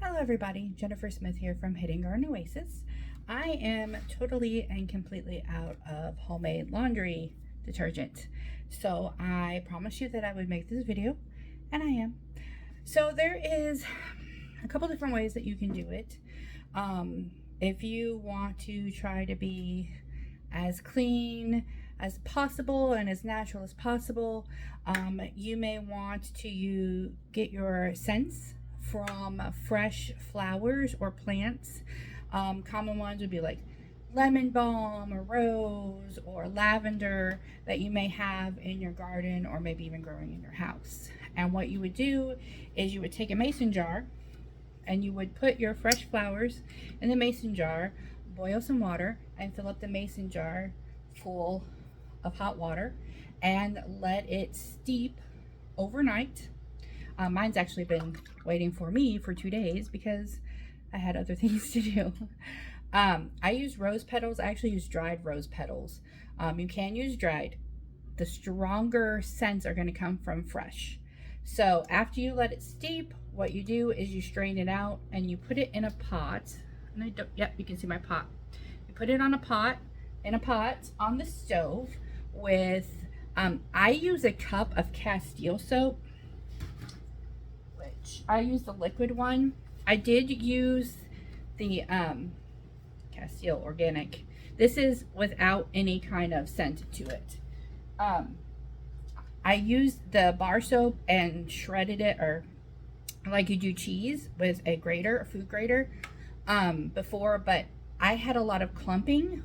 Hello everybody, Jennifer Smith here from Hidden Garden Oasis. I am totally and completely out of homemade laundry detergent. So I promised you that I would make this video, and I am. So there is a couple different ways that you can do it. If you want to try to be as clean as possible and as natural as possible, you may want to get your scents from fresh flowers or plants. Common ones would be like lemon balm or rose or lavender that you may have in your garden or maybe even growing in your house. And what you would do is you would take a mason jar and you would put your fresh flowers in the mason jar, boil some water, and fill up the mason jar full of hot water and let it steep overnight. Mine's actually been waiting for me for 2 days because I had other things to do. I use rose petals. I actually use dried rose petals. You can use dried. The stronger scents are going to come from fresh. So after you let it steep, what you do is you strain it out and you put it in a pot. And yep, you can see my pot. You put it on a pot, on the stove with, I use a cup of Castile soap. I use the liquid one. I did use the Castile Organic. This is without any kind of scent to it. I used the bar soap and shredded it, or like you do cheese with a grater, a food grater, before, but I had a lot of clumping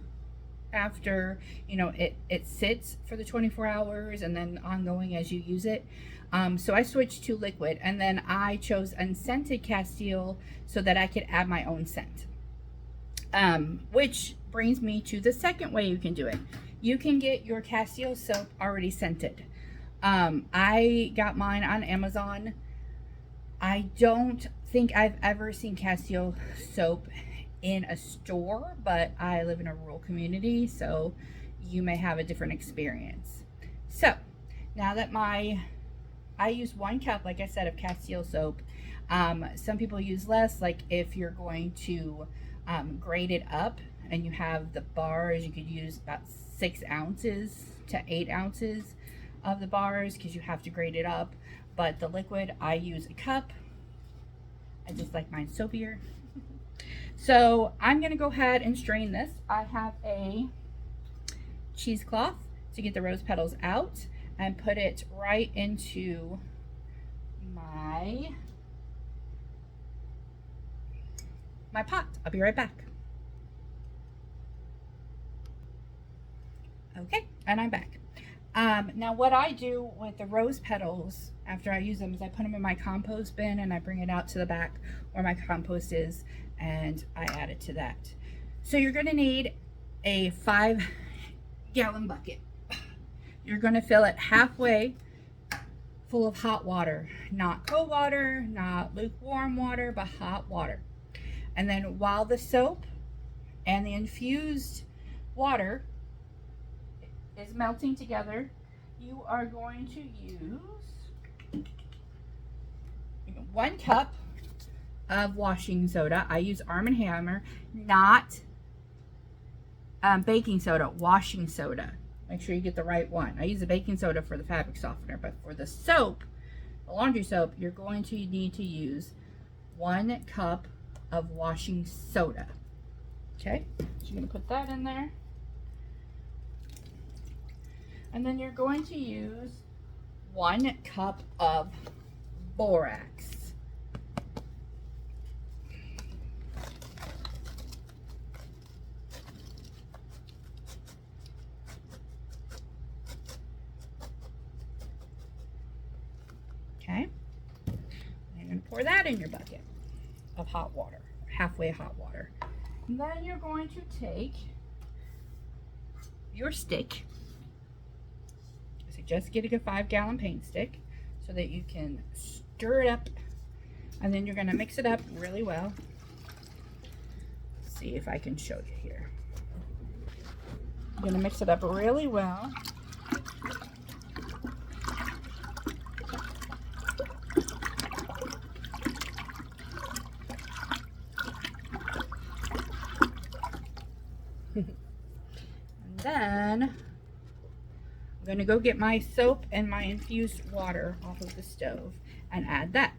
after, you know, it sits for the 24 hours and then ongoing as you use it. So I switched to liquid, and then I chose unscented Castile so that I could add my own scent. Which brings me to the second way you can do it. You can get your Castile soap already scented. I got mine on Amazon. I don't think I've ever seen Castile soap in a store, but I live in a rural community, so you may have a different experience. So now that I use 1 cup, like I said, of Castile soap. Some people use less, like if you're going to grate it up and you have the bars, you could use about 6 ounces to 8 ounces of the bars because you have to grate it up. But the liquid, I use a cup. I just like mine soapier. So I'm going to go ahead and strain this. I have a cheesecloth to get the rose petals out and put it right into my pot. I'll be right back. Okay, and I'm back. Now what I do with the rose petals after I use them is I put them in my compost bin and I bring it out to the back where my compost is and I add it to that. So you're going to need a 5-gallon bucket. You're going to fill it halfway full of hot water, not cold water, not lukewarm water, but hot water. And then while the soap and the infused water is melting together, you are going to use 1 cup of washing soda. I use Arm & Hammer, not baking soda, washing soda. Make sure you get the right one. I use the baking soda for the fabric softener, but for the soap, the laundry soap, you're going to need to use 1 cup of washing soda. Okay, so you're going to put that in there. And then you're going to use 1 cup of borax. Okay, you're going to pour that in your bucket of hot water, halfway hot water. And then you're going to take your stick. I suggest getting a 5-gallon paint stick so that you can stir it up, and then you're going to mix it up really well. Let's see if I can show you here. You're going to mix it up really well. And then I'm going to go get my soap and my infused water off of the stove and add that.